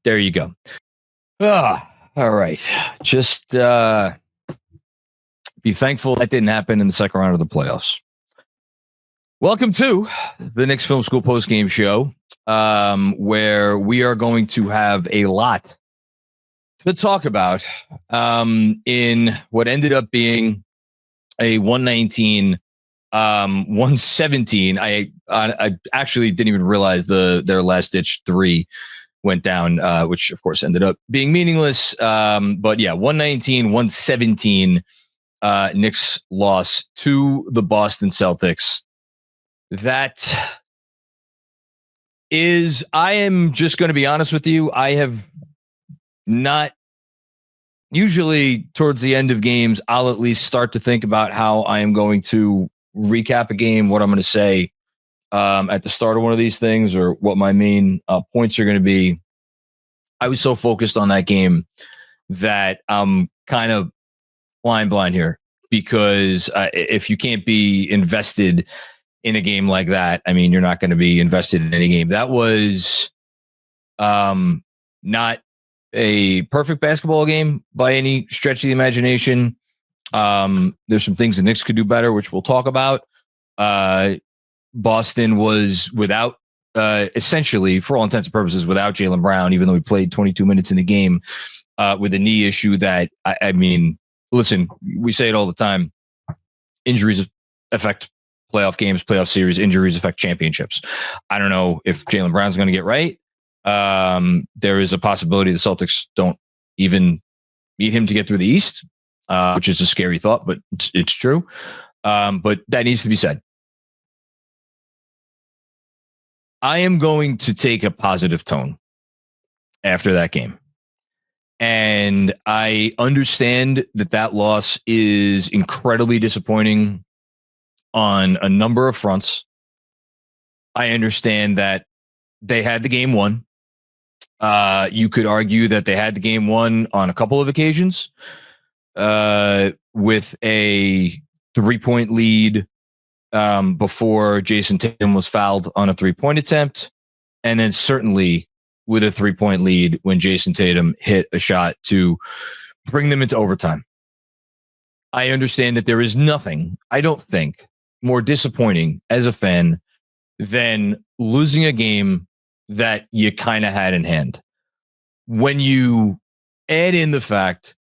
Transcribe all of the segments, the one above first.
There you go. All right. Just be thankful that didn't happen in the second round of the playoffs. Welcome to the Knicks Film School Postgame Show, where we are going to have a lot to talk about in what ended up being a 119 117. I actually didn't even realize their last ditch three went down, which of course ended up being meaningless. But yeah, 119 117 Knicks loss to the Boston Celtics. That is, I am just going to be honest with you. I have not, usually towards the end of games, I'll at least start to think about how I am going to recap a game, what I'm going to say at the start of one of these things, or what my main points are going to be. I was so focused on that game that I'm kind of flying blind here, because if you can't be invested in a game like that, I mean, you're not going to be invested in any game. That was not a perfect basketball game by any stretch of the imagination. There's some things the Knicks could do better, which we'll talk about. Boston was without, essentially, for all intents and purposes, without Jaylen Brown, even though he played 22 minutes in the game with a knee issue that, I mean, listen, we say it all the time. Injuries affect playoff games, playoff series. Injuries affect championships. I don't know if Jaylen Brown's going to get right. There is a possibility the Celtics don't even need him to get through the East, which is a scary thought, but it's true. But that needs to be said. I am going to take a positive tone after that game. And I understand that loss is incredibly disappointing on a number of fronts. I understand that they had the game won. You could argue that they had the game won on a couple of occasions with a 3-point lead before Jason Tatum was fouled on a 3-point attempt. And then certainly with a 3-point lead when Jason Tatum hit a shot to bring them into overtime. I understand that there is nothing, I don't think, more disappointing as a fan than losing a game that you kind of had in hand. When you add in the fact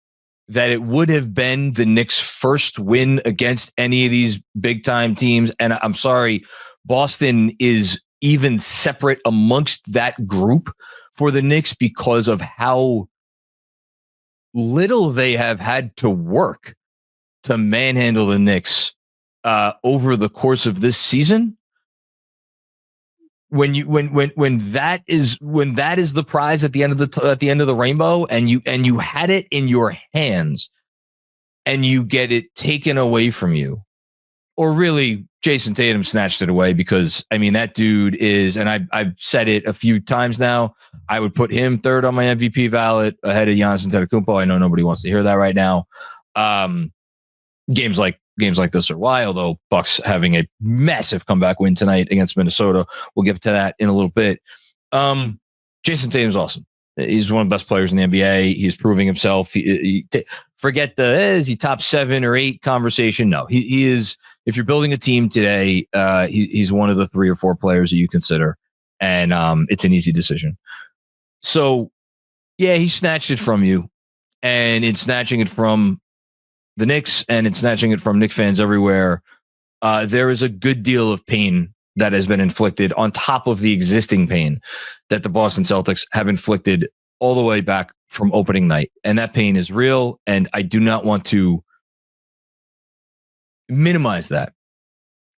that it would have been the Knicks' first win against any of these big time teams. And I'm sorry, Boston is even separate amongst that group for the Knicks because of how little they have had to work to manhandle the Knicks over the course of this season. When that is the prize at the end of the rainbow, and you had it in your hands, and you get it taken away from you, or really Jason Tatum snatched it away, because I mean that dude is, and I've said it a few times now, I would put him third on my MVP ballot ahead of Giannis Antetokounmpo. I know nobody wants to hear that right now. Games like this are why, although Bucks having a massive comeback win tonight against Minnesota. We'll get to that in a little bit. Jason Tatum's awesome. He's one of the best players in the NBA. He's proving himself. Forget is he top 7 or 8 conversation? No, he is. If you're building a team today, he's one of the 3 or 4 players that you consider, and it's an easy decision. So, yeah, he snatched it from you, and in snatching it from the Knicks, and it's snatching it from Knicks fans everywhere, there is a good deal of pain that has been inflicted on top of the existing pain that the Boston Celtics have inflicted all the way back from opening night. And that pain is real, and I do not want to minimize that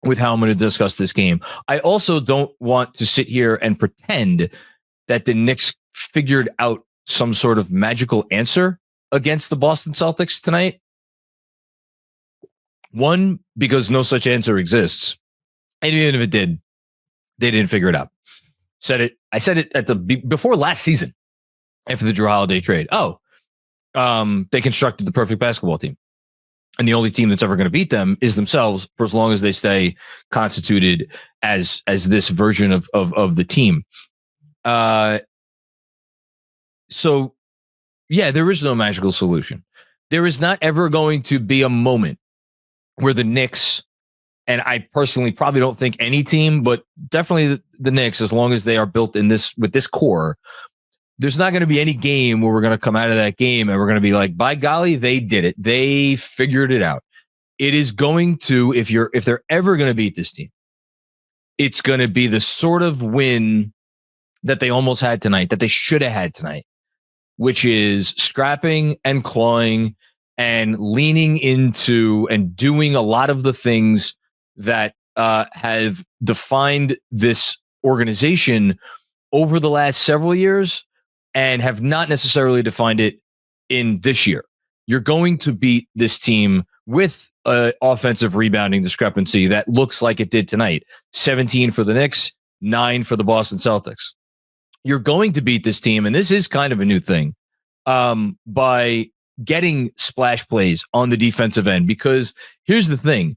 with how I'm going to discuss this game. I also don't want to sit here and pretend that the Knicks figured out some sort of magical answer against the Boston Celtics tonight. One, because no such answer exists. And even if it did, they didn't figure it out. I said it before last season, after the Jrue Holiday trade. They constructed the perfect basketball team, and the only team that's ever going to beat them is themselves, for as long as they stay constituted as this version of the team. So, yeah, there is no magical solution. There is not ever going to be a moment where the Knicks, and I personally probably don't think any team, but definitely the Knicks, as long as they are built in this with this core, there's not going to be any game where we're going to come out of that game and we're going to be like, by golly, they did it. They figured it out. It is going to, if they're ever going to beat this team, it's going to be the sort of win that they almost had tonight, that they should have had tonight, which is scrapping and clawing and leaning into and doing a lot of the things that have defined this organization over the last several years and have not necessarily defined it in this year. You're going to beat this team with an offensive rebounding discrepancy that looks like it did tonight. 17 for the Knicks, 9 for the Boston Celtics. You're going to beat this team, and this is kind of a new thing, by getting splash plays on the defensive end. Because here's the thing.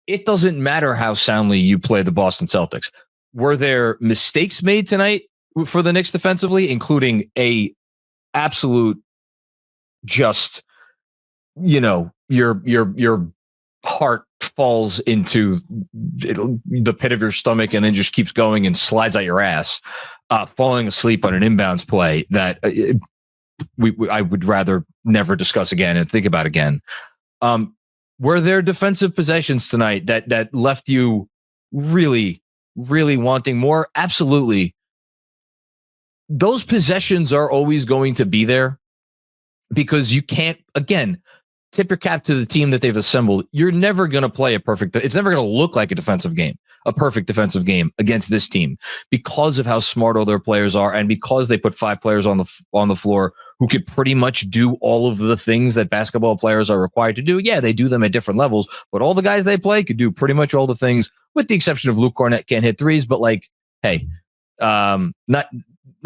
It doesn't matter how soundly you play the Boston Celtics. Were there mistakes made tonight for the Knicks defensively, including a absolute just, your heart falls into the pit of your stomach and then just keeps going and slides out your ass, falling asleep on an inbounds play that I would rather never discuss again and think about again. Were there defensive possessions tonight that left you really, really wanting more? Absolutely. Those possessions are always going to be there because you can't, again, tip your cap to the team that they've assembled. You're never going to play it's never going to look like a perfect defensive game against this team because of how smart all their players are and because they put 5 players on the floor who could pretty much do all of the things that basketball players are required to do. Yeah, they do them at different levels, but all the guys they play could do pretty much all the things, with the exception of Luke Cornett can't hit threes, but hey, not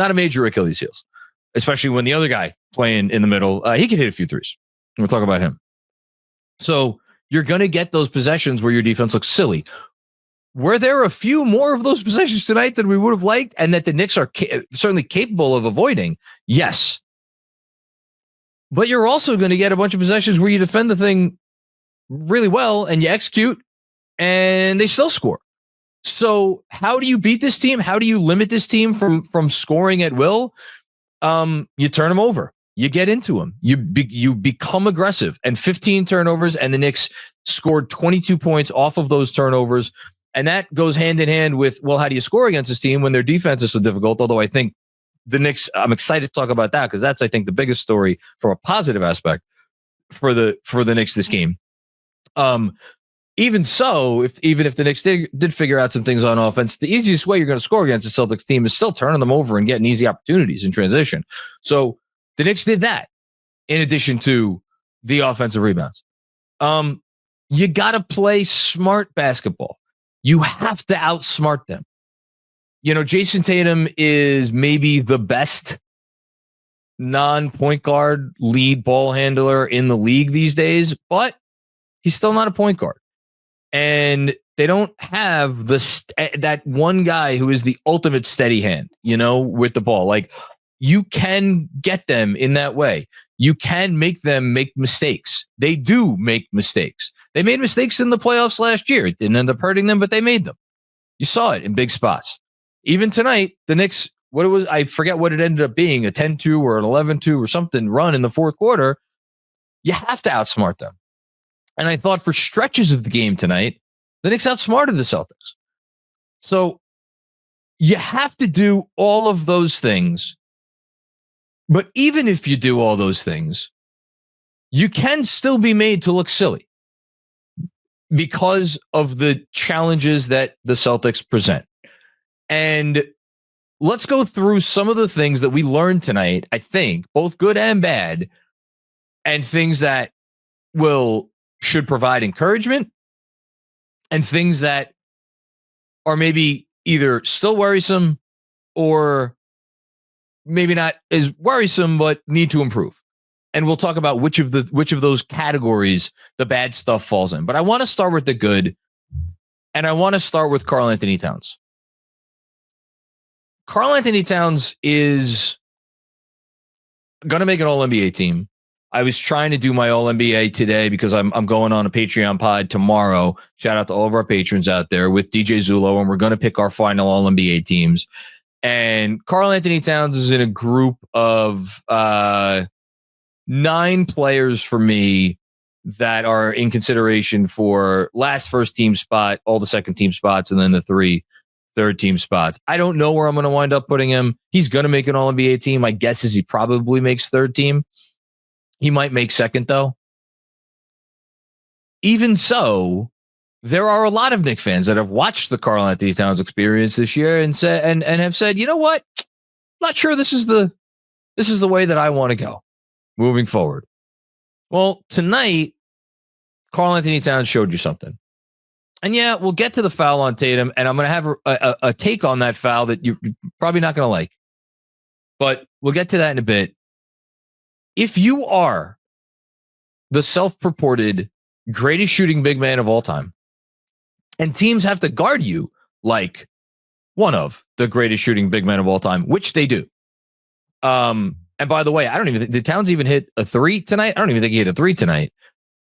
a major Achilles heels, especially when the other guy playing in the middle, he can hit a few threes. We'll talk about him. So you're going to get those possessions where your defense looks silly. Were there a few more of those possessions tonight than we would have liked and that the Knicks are certainly capable of avoiding? Yes. But you're also going to get a bunch of possessions where you defend the thing really well and you execute and they still score. So how do you beat this team? How do you limit this team from scoring at will? You turn them over. You get into them. You become aggressive. And 15 turnovers, and the Knicks scored 22 points off of those turnovers. And that goes hand in hand with, well, how do you score against this team when their defense is so difficult? Although I think the Knicks, I'm excited to talk about that because that's, I think, the biggest story from a positive aspect for the Knicks this game. Even so, even if the Knicks did figure out some things on offense, the easiest way you're going to score against the Celtics team is still turning them over and getting easy opportunities in transition. So the Knicks did that in addition to the offensive rebounds. You got to play smart basketball. You have to outsmart them. Jason Tatum is maybe the best non-point guard lead ball handler in the league these days, but he's still not a point guard. And they don't have that one guy who is the ultimate steady hand, with the ball. You can get them in that way. You can make them make mistakes. They do make mistakes. They made mistakes in the playoffs last year. It didn't end up hurting them, but they made them. You saw it in big spots. Even tonight, the Knicks, I forget what it ended up being, a 10-2 or an 11-2 or something run in the fourth quarter. You have to outsmart them. And I thought for stretches of the game tonight, the Knicks outsmarted the Celtics. So you have to do all of those things. But even if you do all those things, you can still be made to look silly because of the challenges that the Celtics present. And let's go through some of the things that we learned tonight, I think, both good and bad, and things that should provide encouragement and things that are maybe either still worrisome or maybe not as worrisome, but need to improve. And we'll talk about which of those categories the bad stuff falls in. But I want to start with the good, and I want to start with Karl-Anthony Towns. Karl-Anthony Towns is Gonna make an All NBA team. I was trying to do my All NBA today because I'm going on a Patreon pod tomorrow. Shout out to all of our patrons out there with DJ Zulo, and we're gonna pick our final All NBA teams. And Karl-Anthony Towns is in a group of 9 players for me that are in consideration for last first team spot, all the second team spots, and then the 3 third team spots. I don't know where I'm going to wind up putting him. He's going to make an All NBA team. My guess is he probably makes third team. He might make second, though. Even so, there are a lot of Knicks fans that have watched the Karl-Anthony Towns experience this year and said and have said, you know what? I'm not sure this is the way that I want to go moving forward. Well, tonight, Karl-Anthony Towns showed you something. And yeah, we'll get to the foul on Tatum, and I'm going to have a take on that foul that you're probably not going to like. But we'll get to that in a bit. If you are the self-purported greatest shooting big man of all time, and teams have to guard you like one of the greatest shooting big men of all time, which they do. And by the way, I don't even think, did Towns even hit a 3 tonight? I don't even think he hit a 3 tonight.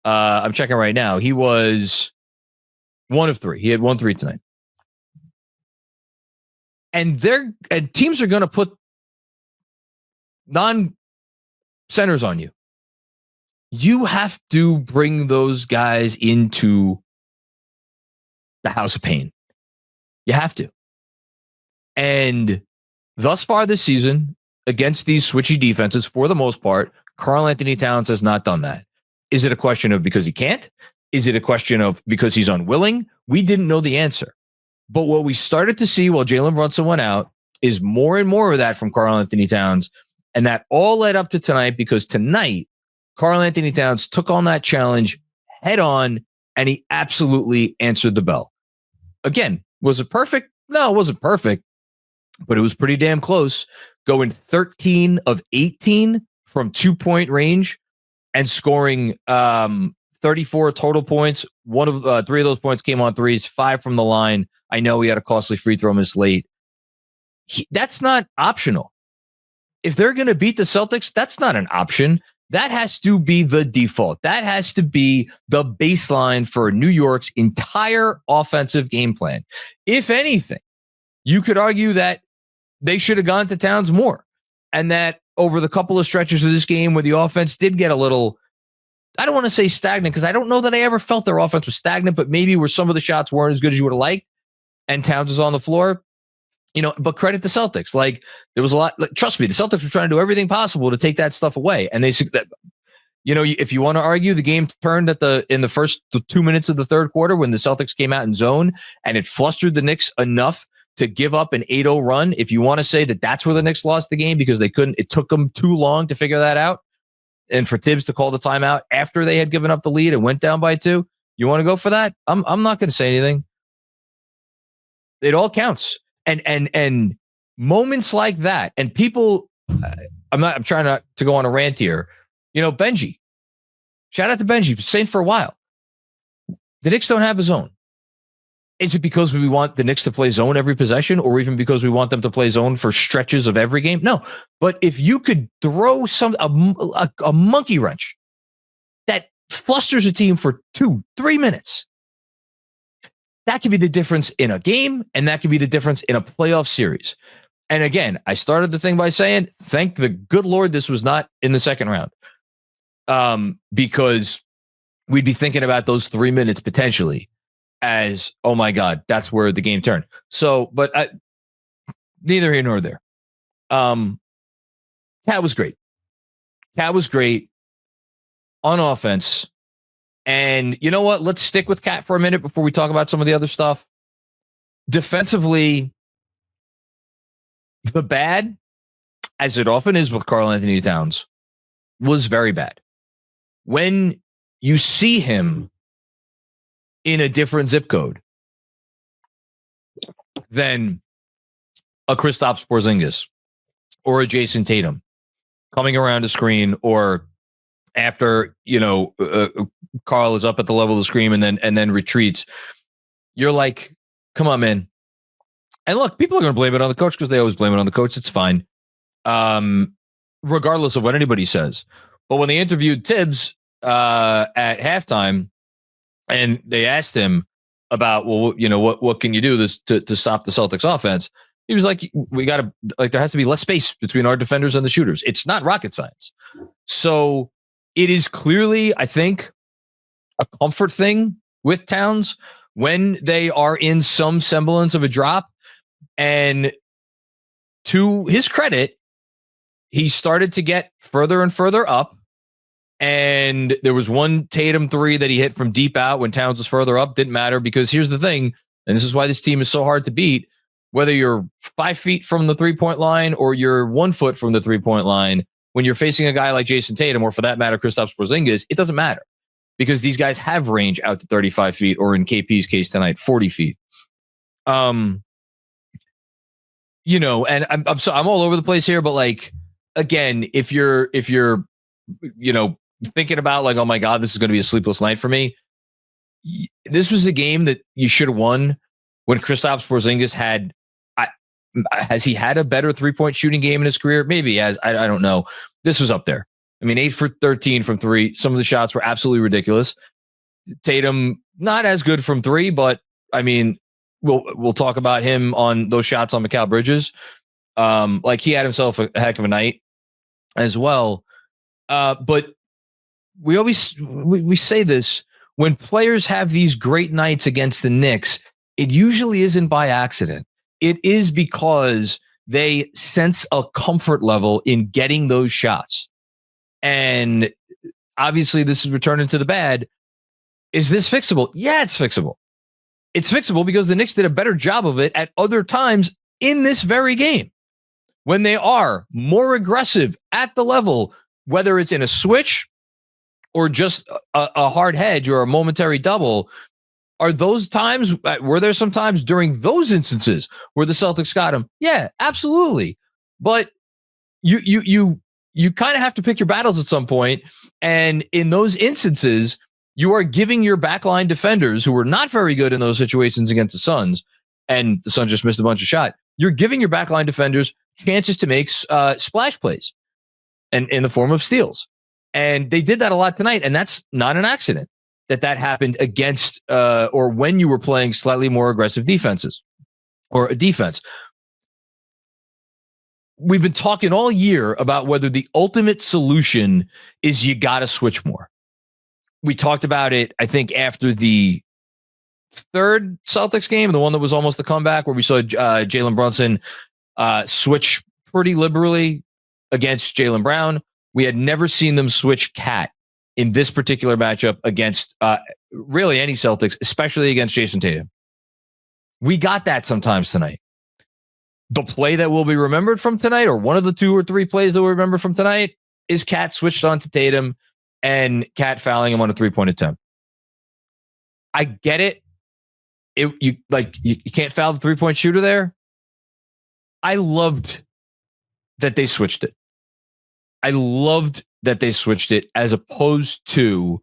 I'm checking right now. He was 1 of 3. He had 1 3 tonight. And teams are going to put non-centers on you. You have to bring those guys into the house of pain. You have to. And thus far this season, against these switchy defenses, for the most part, Karl-Anthony Towns has not done that. Is it a question of because he can't? Is it a question of because he's unwilling? We didn't know the answer. But what we started to see while Jalen Brunson went out is more and more of that from Karl-Anthony Towns. And that all led up to tonight, because tonight, Karl-Anthony Towns took on that challenge head on, and he absolutely answered the bell. Again, was it perfect? No, it wasn't perfect, but it was pretty damn close. Going 13 of 18 from 2-point range and scoring 34 total points. 3 of those points came on threes, 5 from the line. I know he had a costly free throw miss late. That's not optional. If they're going to beat the Celtics, that's not an option. That has to be the default. That has to be the baseline for New York's entire offensive game plan. If anything, you could argue that they should have gone to Towns more, and that over the couple of stretches of this game where the offense did get a little, I don't want to say stagnant, because I don't know that I ever felt their offense was stagnant, but maybe where some of the shots weren't as good as you would have liked, and Towns is on the floor, but credit the Celtics. Like, there was a lot, trust me, the Celtics were trying to do everything possible to take that stuff away. And they, if you want to argue, the game turned in the first 2 minutes of the third quarter when the Celtics came out in zone, and it flustered the Knicks enough to give up an 8-0 run. If you want to say that that's where the Knicks lost the game because it took them too long to figure that out, and for Tibbs to call the timeout after they had given up the lead and went down by 2, you want to go for that? I'm not going to say anything. It all counts. And moments like that, and people, I'm trying not to go on a rant here. Benji, shout out to Benji, been saying for a while, the Knicks don't have a zone. Is it because we want the Knicks to play zone every possession, or even because we want them to play zone for stretches of every game? No. But if you could throw a monkey wrench that flusters a team for 2-3 minutes, that could be the difference in a game, and that could be the difference in a playoff series. And again, I started the thing by saying, thank the good Lord this was not in the second round, because we'd be thinking about those 3 minutes potentially as, oh my God, that's where the game turned. So, but neither here nor there. Cat was great. Cat was great on offense. And you know what? Let's stick with Cat for a minute before we talk about some of the other stuff. Defensively, the bad, as it often is with Karl-Anthony Towns, was very bad. When you see him in a different zip code than a Kristaps Porzingis or a Jason Tatum coming around a screen, or after Karl is up at the level of the screen and then retreats, you're like, come on, man. And look, people are going to blame it on the coach because they always blame it on the coach. It's fine. regardless of what anybody says. But when they interviewed Tibbs at halftime, and they asked him about, well, what can you do this to stop the Celtics offense? He was like, we got to, like, there has to be less space between our defenders and the shooters. It's not rocket science. So it is clearly, I think, a comfort thing with Towns when they are in some semblance of a drop. And to his credit, he started to get further and further up. And there was one Tatum three that he hit from deep out when Towns was further up. Didn't matter, because here's the thing, and this is why this team is so hard to beat. Whether you're 5 feet from the 3-point line or you're 1 foot from the 3-point line, when you're facing a guy like Jason Tatum, or for that matter, Kristaps Porzingis, it doesn't matter, because these guys have range out to 35 feet, or in KP's case tonight, 40 feet. And I'm all over the place here, but like, again, if you're thinking about like, oh my God, this is going to be a sleepless night for me, this was a game that you should have won when Kristaps Porzingis has he had a better 3-point shooting game in his career? Maybe he has. I don't know. This was up there. I mean, 8 for 13 from 3. Some of the shots were absolutely ridiculous. Tatum, not as good from 3, but I mean, we'll talk about him on those shots on Mikal Bridges. Like, he had himself a heck of a night as well. But we always we say this, when players have these great nights against the Knicks, it usually isn't by accident. It is because they sense a comfort level in getting those shots. And obviously this is returning to the bad. Is this fixable? Yeah, it's fixable. It's fixable because the Knicks did a better job of it at other times in this very game. When they are more aggressive at the level, whether it's in a switch or just a hard hedge or a momentary double, are those times, were there some times during those instances where the Celtics got him? Yeah, absolutely. But you kind of have to pick your battles at some point. And in those instances, you are giving your backline defenders, who were not very good in those situations against the Suns, and the Suns just missed a bunch of shots, you're giving your backline defenders chances to make splash plays and in the form of steals. And they did that a lot tonight. And that's not an accident that happened against or when you were playing slightly more aggressive defenses or a defense. We've been talking all year about whether the ultimate solution is you got to switch more. We talked about it, I think, after the third Celtics game, the one that was almost the comeback, where we saw Jalen Brunson switch pretty liberally against Jaylen Brown. We had never seen them switch Cat in this particular matchup against really any Celtics, especially against Jason Tatum. We got that sometimes tonight. The play that will be remembered from tonight, or one of the 2 or 3 plays that we'll remember from tonight, is Cat switched on to Tatum and Cat fouling him on a 3-point attempt. I get it. You can't foul the 3-point shooter there. I loved that they switched it. As opposed to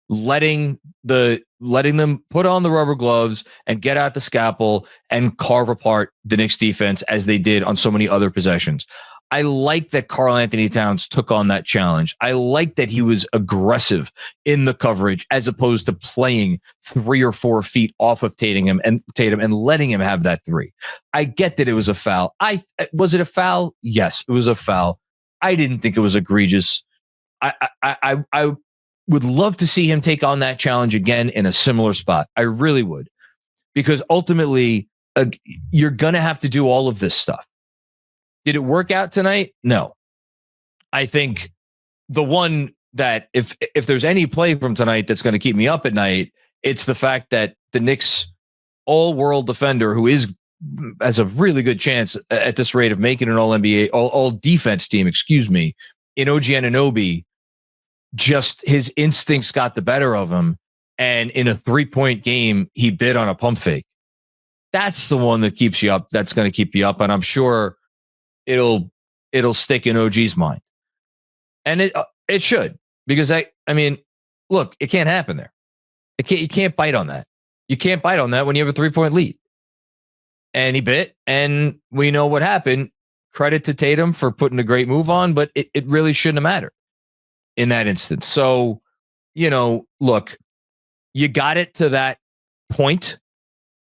letting them put on the rubber gloves and get out the scalpel and carve apart the Knicks defense as they did on so many other possessions. I like that Karl-Anthony Towns took on that challenge. I like that he was aggressive in the coverage as opposed to playing 3 or 4 feet off of Tatum and letting him have that 3. I get that it was a foul. Was it a foul? Yes, it was a foul. I didn't think it was egregious. I would love to see him take on that challenge again in a similar spot. I really would, because ultimately you're going to have to do all of this stuff. Did it work out tonight? No. I think the one that if there's any play from tonight that's going to keep me up at night, it's the fact that the Knicks all-world defender, who has a really good chance at this rate of making an all-NBA, all-defense team, in OG Anunoby, just his instincts got the better of him. And in a 3-point game, he bid on a pump fake. That's the one that keeps you up. That's going to keep you up. And I'm sure it'll stick in OG's mind. And it should, because I mean, look, it can't happen there. You can't bite on that. You can't bite on that when you have a 3-point lead. And he bit, and we know what happened. credit to Tatum for putting a great move on, but it really shouldn't have mattered in that instance. So, look, you got it to that point.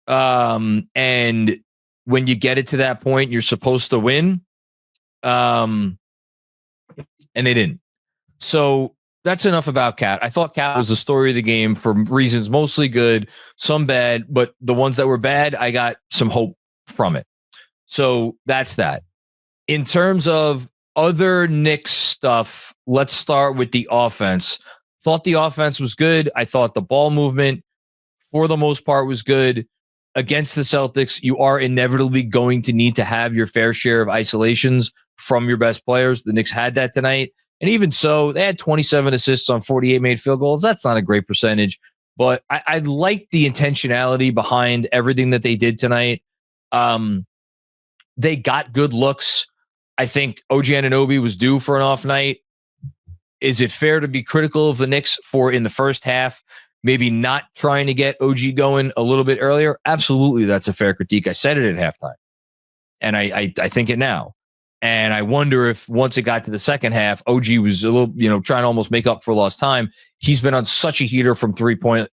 And when you get it to that point, you're supposed to win. And they didn't. So that's enough about Cat. I thought Cat was the story of the game for reasons mostly good, some bad, but the ones that were bad, I got some hope from it. So that's that. In terms of other Knicks stuff, let's start with the offense. Thought the offense was good. I thought the ball movement, for the most part, was good. Against the Celtics, you are inevitably going to need to have your fair share of isolations from your best players. The Knicks had that tonight. And even so, they had 27 assists on 48 made field goals. That's not a great percentage, but I like the intentionality behind everything that they did tonight. They got good looks. I think OG Anunoby was due for an off night. Is it fair to be critical of the Knicks for, in the first half, maybe not trying to get OG going a little bit earlier? Absolutely, that's a fair critique. I said it at halftime, and I think it now. And I wonder if once it got to the second half, OG was a little, trying to almost make up for lost time. He's been on such a heater from 3-point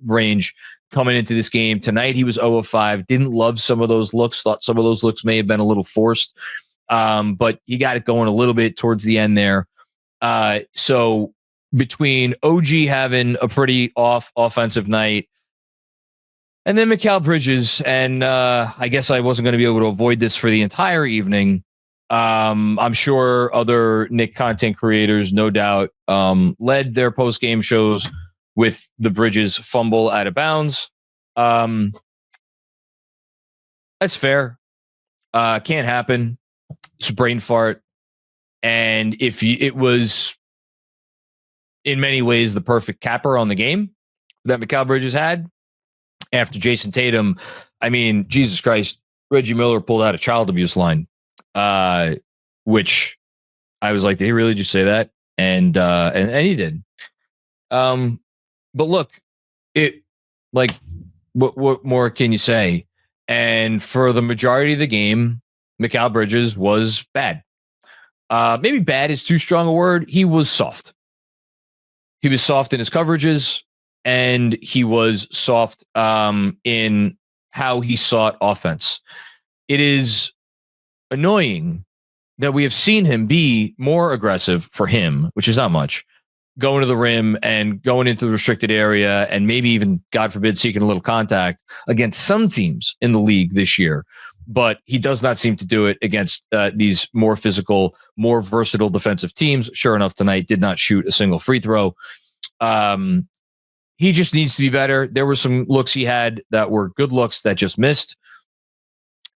range coming into this game. Tonight, he was 0 of 5. Didn't love some of those looks. Thought some of those looks may have been a little forced. But he got it going a little bit towards the end there. So between OG having a pretty offensive night, and then Mikal Bridges, and I guess I wasn't going to be able to avoid this for the entire evening. I'm sure other Knick content creators, no doubt, led their post-game shows with the Bridges fumble out of bounds. That's fair. Can't happen. It's a brain fart. And it was in many ways the perfect capper on the game that Mikal Bridges had after Jason Tatum. I mean, Jesus Christ, Reggie Miller pulled out a child abuse line, which I was like, did he really just say that? And he did. But look, what more can you say? And for the majority of the game, Mikal Bridges was bad. Maybe bad is too strong a word. He was soft. He was soft in his coverages, and he was soft in how he sought offense. It is annoying that we have seen him be more aggressive for him, which is not much, going to the rim and going into the restricted area and maybe even, God forbid, seeking a little contact against some teams in the league this year. But he does not seem to do it against these more physical, more versatile defensive teams. Sure enough, tonight did not shoot a single free throw. He just needs to be better. There were some looks he had that were good looks that just missed.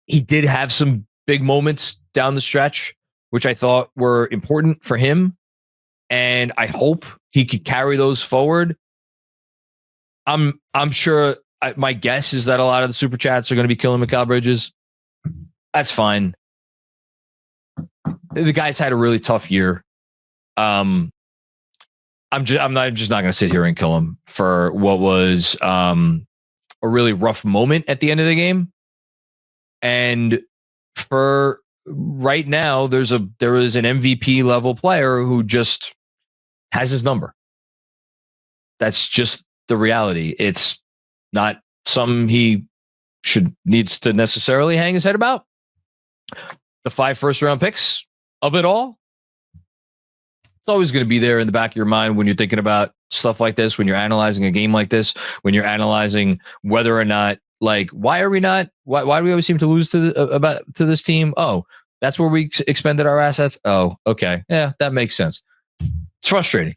He did have some big moments down the stretch, which I thought were important for him. And I hope he could carry those forward. I'm sure my guess is that a lot of the super chats are going to be killing Mikal Bridges. That's fine. The guy's had a really tough year. I'm just not going to sit here and kill him for what was a really rough moment at the end of the game. And for right now, there is an MVP level player who just has his number. That's just the reality. It's not something he needs to necessarily hang his head about. The 5 first-round picks of it all, it's always going to be there in the back of your mind when you're thinking about stuff like this, when you're analyzing a game like this, when you're analyzing whether or not, why do we always seem to lose to this team? Oh, that's where we expended our assets. Oh, okay. Yeah, that makes sense. It's frustrating.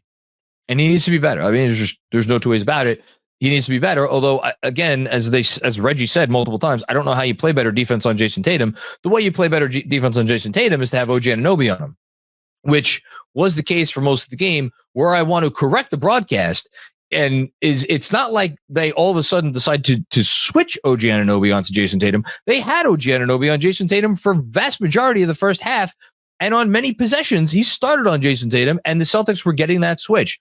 And he needs to be better. I mean, there's no two ways about it. He needs to be better. Although, again, as Reggie said multiple times, I don't know how you play better defense on Jason Tatum. The way you play better defense on Jason Tatum is to have OG Anunoby on him, which was the case for most of the game. Where I want to correct the broadcast, and it's not like they all of a sudden decide to switch OG Anunoby onto Jason Tatum. They had OG Anunoby on Jason Tatum for vast majority of the first half, and on many possessions, he started on Jason Tatum, and the Celtics were getting that switch.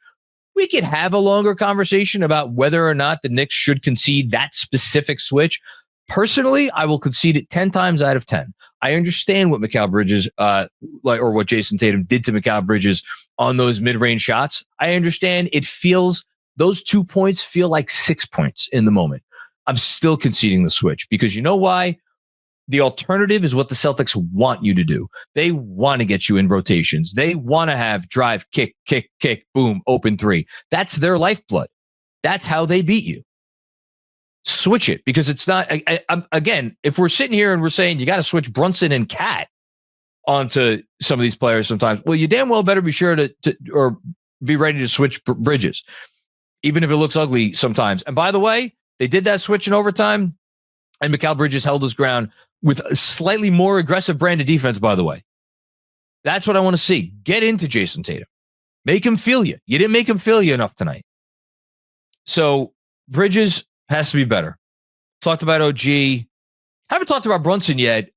We could have a longer conversation about whether or not the Knicks should concede that specific switch. Personally, I will concede it 10 times out of 10. I understand what Mikal Bridges, or what Jason Tatum did to Mikal Bridges on those mid-range shots. I understand those 2 points feel like 6 points in the moment. I'm still conceding the switch because you know why? The alternative is what the Celtics want you to do. They want to get you in rotations. They want to have drive, kick, boom, open three. That's their lifeblood. That's how they beat you. Switch it because it's not, again, if we're sitting here and we're saying you got to switch Brunson and Cat onto some of these players sometimes, well, you damn well better be sure to or be ready to switch Bridges, even if it looks ugly sometimes. And by the way, they did that switch in overtime, and Mikal Bridges held his ground with a slightly more aggressive brand of defense, by the way. That's what I want to see. Get into Jason Tatum. Make him feel you. You didn't make him feel you enough tonight. So Bridges has to be better. Talked about OG. Haven't talked about Brunson yet.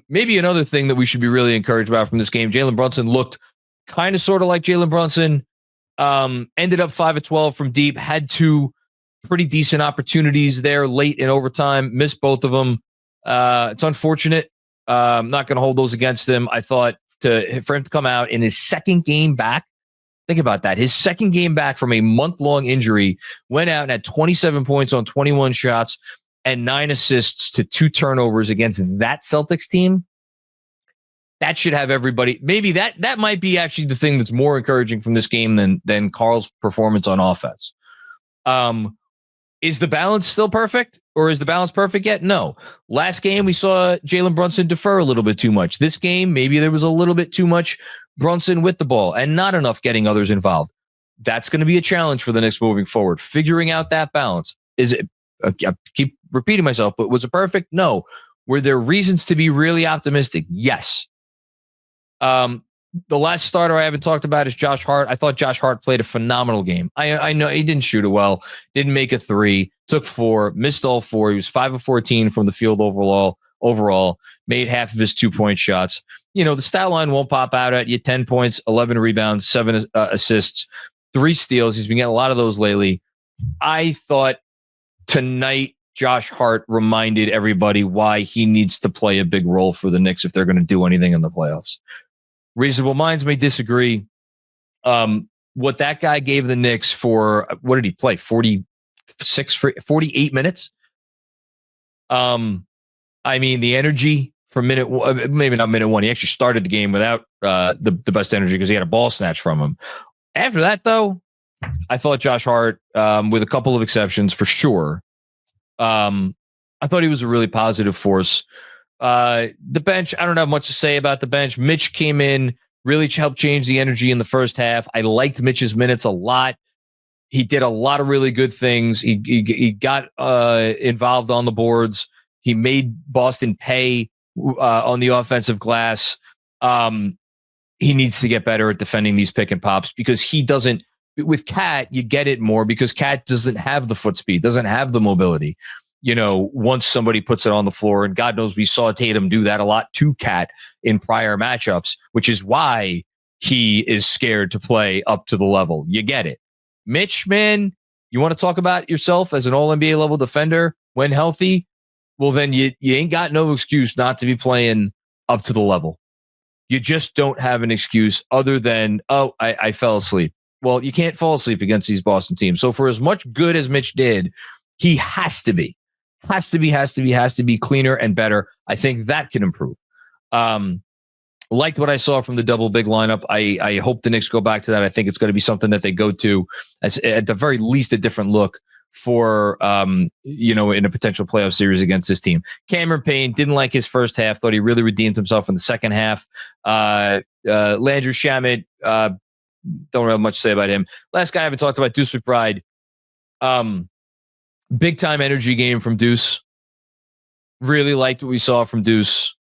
Maybe another thing that we should be really encouraged about from this game. Jalen Brunson looked kind of sort of like Jalen Brunson. Ended up 5 of 12 from deep. Had 2 pretty decent opportunities there late in overtime. Missed both of them. It's unfortunate. I'm not going to hold those against him. I thought for him to come out in his second game back, think about that. His second game back from a month-long injury, went out and had 27 points on 21 shots and 9 assists to 2 turnovers against that Celtics team. That should have everybody. Maybe that might be actually the thing that's more encouraging from this game than Karl's performance on offense. Is the balance still perfect, or is the balance perfect yet? No. Last game, we saw Jalen Brunson defer a little bit too much. This game, maybe there was a little bit too much Brunson with the ball and not enough getting others involved. That's going to be a challenge for the Knicks moving forward. Figuring out that balance. Is it? I keep repeating myself, but was it perfect? No. Were there reasons to be really optimistic? Yes. The last starter I haven't talked about is Josh Hart. I thought Josh Hart played a phenomenal game. I know he didn't shoot it well, didn't make a 3, took 4, missed all 4. He was 5 of 14 from the field overall, made half of his 2-point shots. You know, the stat line won't pop out at you. 10 points, 11 rebounds, 7 assists, 3 steals. He's been getting a lot of those lately. I thought tonight Josh Hart reminded everybody why he needs to play a big role for the Knicks if they're going to do anything in the playoffs. Reasonable minds may disagree. What that guy gave the Knicks for, what did he play? 48 minutes? I mean, the energy from maybe not minute 1. He actually started the game without the best energy because he had a ball snatch from him. After that, though, I thought Josh Hart, with a couple of exceptions for sure, I thought he was a really positive force. The bench, I don't have much to say about the bench. Mitch came in, really helped change the energy in the first half. I liked Mitch's minutes a lot. He did a lot of really good things. He got involved on the boards. He made Boston pay on the offensive glass. He needs to get better at defending these pick and pops because he doesn't. With Cat, you get it more because Cat doesn't have the foot speed, doesn't have the mobility. You know, once somebody puts it on the floor, and God knows we saw Tatum do that a lot to Cat in prior matchups, which is why he is scared to play up to the level. You get it. Mitch, man, you want to talk about yourself as an all-NBA level defender when healthy? Well, then you ain't got no excuse not to be playing up to the level. You just don't have an excuse other than, I fell asleep. Well, you can't fall asleep against these Boston teams. So for as much good as Mitch did, he has to be cleaner and better. I think that can improve. Liked what I saw from the double big lineup. I hope the Knicks go back to that. I think it's going to be something that they go to as at the very least a different look for, in a potential playoff series against this team. Cameron Payne didn't like his first half. Thought he really redeemed himself in the second half. Landry Shamet, don't have much to say about him. Last guy I haven't talked about, Deuce McBride. Big time energy game from Deuce. Really liked what we saw from Deuce.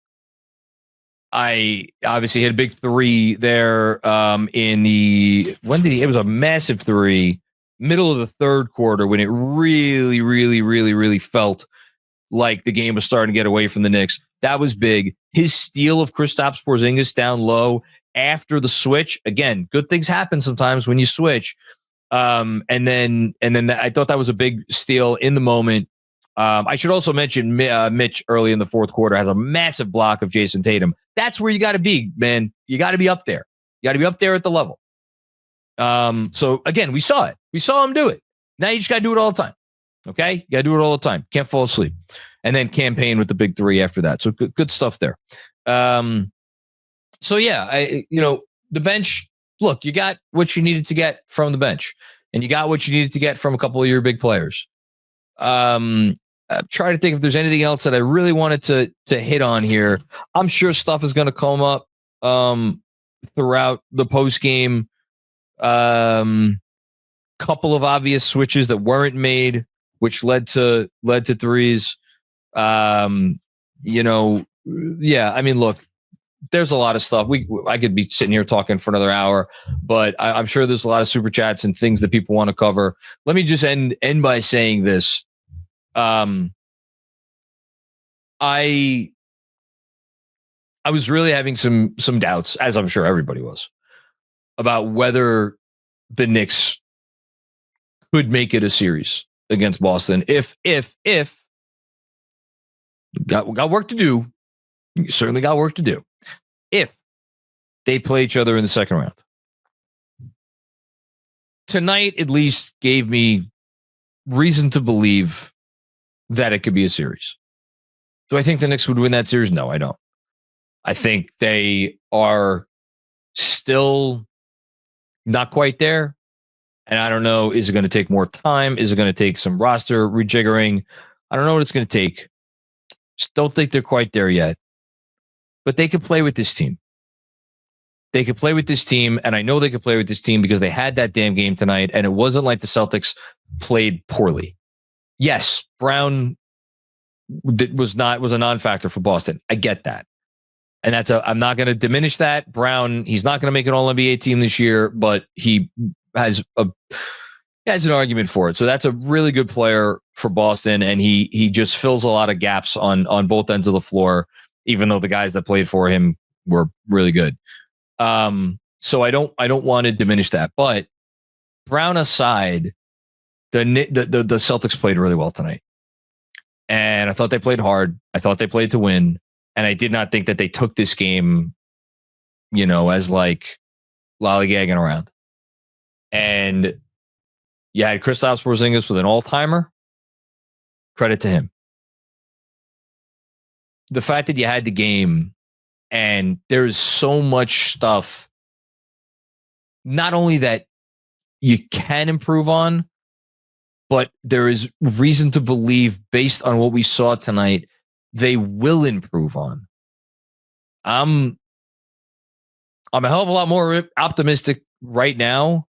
I obviously hit a big 3 there it was a massive 3, middle of the third quarter when it really, really, really, really felt like the game was starting to get away from the Knicks. That was big. His steal of Kristaps Porzingis down low after the switch. Again, good things happen sometimes when you switch. And then I thought that was a big steal in the moment. I should also mention Mitch early in the fourth quarter has a massive block of Jason Tatum. That's where you got to be, man. You got to be up there. You got to be up there at the level. So again, we saw it. We saw him do it. Now you just got to do it all the time. Okay? You got to do it all the time. Can't fall asleep. And then campaign with the big three after that. So good stuff there. So yeah, the bench, look, you got what you needed to get from the bench. And you got what you needed to get from a couple of your big players. I'm trying to think if there's anything else that I really wanted to hit on here. I'm sure stuff is going to come up throughout the post game. Couple of obvious switches that weren't made, which led to threes. Yeah. I mean, look, there's a lot of stuff. I could be sitting here talking for another hour, but I'm sure there's a lot of super chats and things that people want to cover. Let me just end by saying this. I was really having some doubts, as I'm sure everybody was, about whether the Knicks could make it a series against Boston. If got work to do, you certainly got work to do. If they play each other in the second round. Tonight at least gave me reason to believe that it could be a series. Do I think the Knicks would win that series? No, I don't. I think they are still not quite there. And I don't know, is it going to take more time? Is it going to take some roster rejiggering? I don't know what it's going to take. Just don't think they're quite there yet. But they could play with this team. They could play with this team, and I know they could play with this team because they had that damn game tonight, and it wasn't like the Celtics played poorly. Yes, Brown was a non-factor for Boston. I get that. And I'm not going to diminish that. Brown, he's not going to make an All-NBA team this year, but he has an argument for it. So that's a really good player for Boston, and he just fills a lot of gaps on both ends of the floor, even though the guys that played for him were really good. So I don't want to diminish that. But Brown aside, the Celtics played really well tonight. And I thought they played hard. I thought they played to win. And I did not think that they took this game, as like lollygagging around. And you had Kristaps Porzingis with an all-timer. Credit to him. The fact that you had the game and there's so much stuff, not only that you can improve on, but there is reason to believe, based on what we saw tonight, they will improve on. I'm a hell of a lot more optimistic right now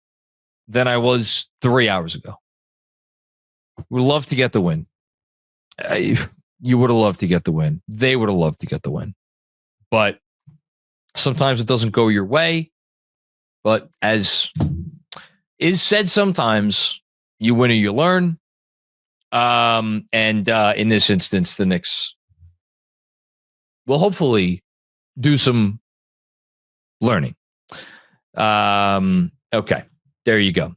than I was 3 hours ago. Would love to get the win. You would have loved to get the win. They would have loved to get the win. But sometimes it doesn't go your way. But as is said sometimes, you win or you learn. And in this instance, the Knicks will hopefully do some learning. Okay, there you go.